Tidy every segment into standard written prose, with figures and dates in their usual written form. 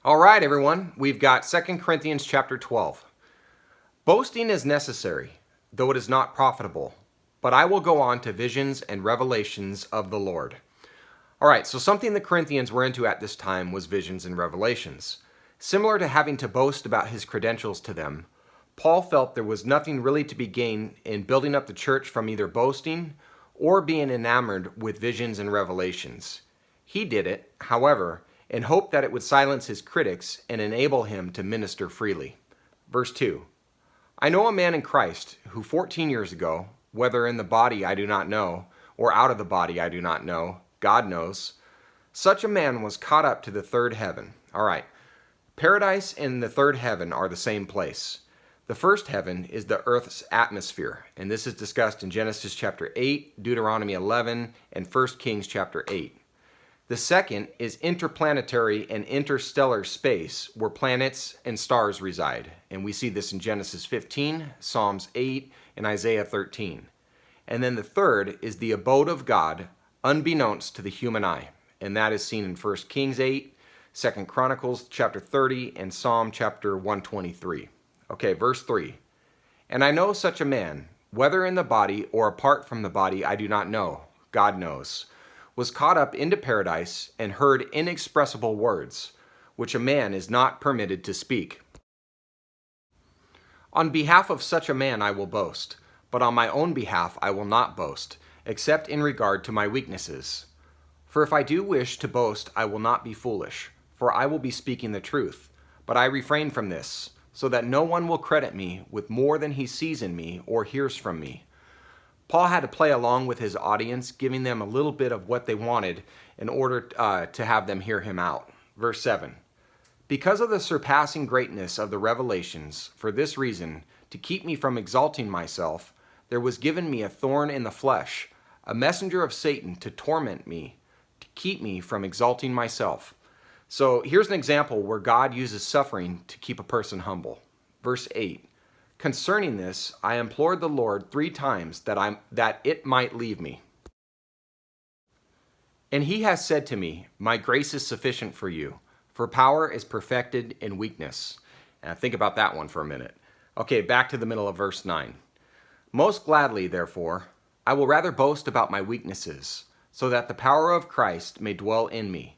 All right, everyone, we've got 2 Corinthians chapter 12. Boasting is necessary, though it is not profitable, but I will go on to visions and revelations of the Lord. All right, so something the Corinthians were into at this time was visions and revelations. Similar to having to boast about his credentials to them, Paul felt there was nothing really to be gained in building up the church from either boasting or being enamored with visions and revelations. He did it, however, in hope that it would silence his critics and enable him to minister freely. Verse 2, I know a man in Christ who 14 years ago, whether in the body I do not know, or out of the body I do not know, God knows, such a man was caught up to the third heaven. All right, paradise and the third heaven are the same place. The first heaven is the earth's atmosphere, and this is discussed in Genesis chapter 8, Deuteronomy 11, and 1 Kings chapter 8. The second is interplanetary and interstellar space, where planets and stars reside. And we see this in Genesis 15, Psalms 8, and Isaiah 13. And then the third is the abode of God, unbeknownst to the human eye. And that is seen in 1 Kings 8, 2 Chronicles chapter 30, and Psalm chapter 123. Okay, verse 3. And I know such a man, whether in the body or apart from the body I do not know, God knows, was caught up into paradise and heard inexpressible words, which a man is not permitted to speak. On behalf of such a man I will boast, but on my own behalf I will not boast, except in regard to my weaknesses. For if I do wish to boast, I will not be foolish, for I will be speaking the truth. But I refrain from this, so that no one will credit me with more than he sees in me or hears from me. Paul had to play along with his audience, giving them a little bit of what they wanted in order to have them hear him out. Verse 7, because of the surpassing greatness of the revelations, for this reason, to keep me from exalting myself, there was given me a thorn in the flesh, a messenger of Satan to torment me, to keep me from exalting myself. So here's an example where God uses suffering to keep a person humble. Verse 8, concerning this, I implored the Lord 3 times that it might leave me. And he has said to me, my grace is sufficient for you, for power is perfected in weakness. And think about that one for a minute. Okay, back to the middle of verse 9. Most gladly, therefore, I will rather boast about my weaknesses, so that the power of Christ may dwell in me.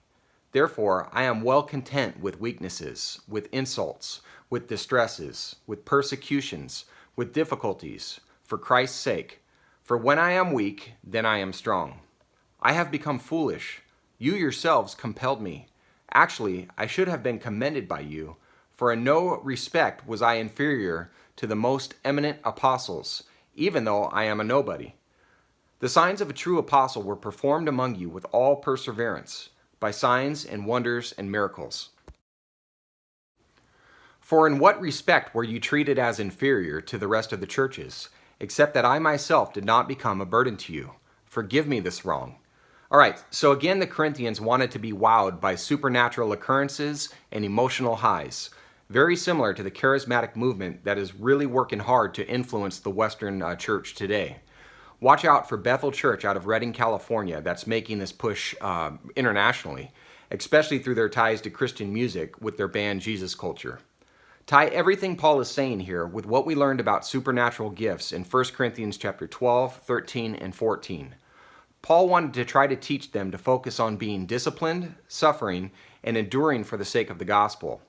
Therefore, I am well content with weaknesses, with insults, with distresses, with persecutions, with difficulties, for Christ's sake. For when I am weak, then I am strong. I have become foolish. You yourselves compelled me. Actually, I should have been commended by you, for in no respect was I inferior to the most eminent apostles, even though I am a nobody. The signs of a true apostle were performed among you with all perseverance, by signs and wonders and miracles. For in what respect were you treated as inferior to the rest of the churches, except that I myself did not become a burden to you? Forgive me this wrong. All right, so again, the Corinthians wanted to be wowed by supernatural occurrences and emotional highs, very similar to the charismatic movement that is really working hard to influence the Western church today. Watch out for Bethel Church out of Redding, California, that's making this push internationally, especially through their ties to Christian music with their band Jesus Culture. Tie everything Paul is saying here with what we learned about supernatural gifts in 1 Corinthians chapter 12, 13, and 14. Paul wanted to try to teach them to focus on being disciplined, suffering, and enduring for the sake of the gospel.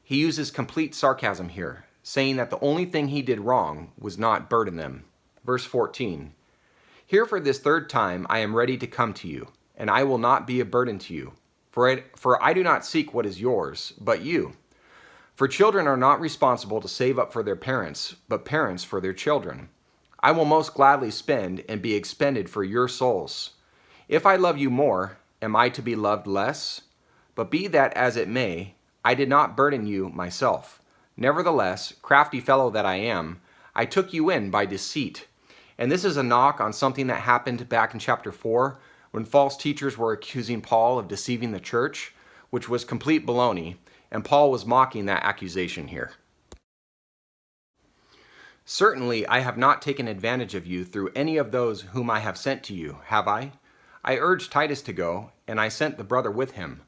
He uses complete sarcasm here, saying that the only thing he did wrong was not burden them. Verse 14, here for this third time I am ready to come to you, and I will not be a burden to you, for I do not seek what is yours, but you. For children are not responsible to save up for their parents, but parents for their children. I will most gladly spend and be expended for your souls. If I love you more, am I to be loved less? But be that as it may, I did not burden you myself. Nevertheless, crafty fellow that I am, I took you in by deceit. And this is a knock on something that happened back in chapter 4, when false teachers were accusing Paul of deceiving the church, which was complete baloney, and Paul was mocking that accusation here. Certainly, I have not taken advantage of you through any of those whom I have sent to you, have I? I urged Titus to go, and I sent the brother with him.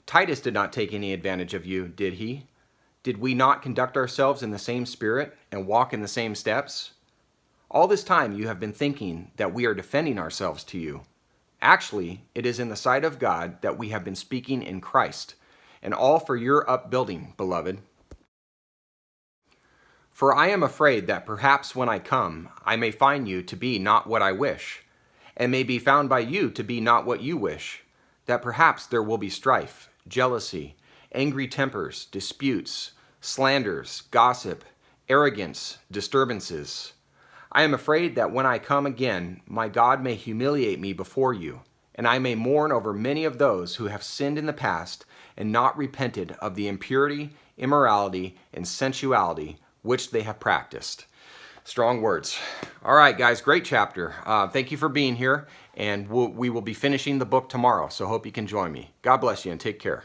Titus did not take any advantage of you, did he? Did we not conduct ourselves in the same spirit and walk in the same steps? All this time you have been thinking that we are defending ourselves to you. Actually, it is in the sight of God that we have been speaking in Christ, and all for your upbuilding, beloved. For I am afraid that perhaps when I come, I may find you to be not what I wish, and may be found by you to be not what you wish, that perhaps there will be strife, jealousy, angry tempers, disputes, slanders, gossip, arrogance, disturbances. I am afraid that when I come again, my God may humiliate me before you, and I may mourn over many of those who have sinned in the past and not repented of the impurity, immorality, and sensuality which they have practiced. Strong words. All right, guys, great chapter. Thank you for being here, and we will be finishing the book tomorrow, so hope you can join me. God bless you and take care.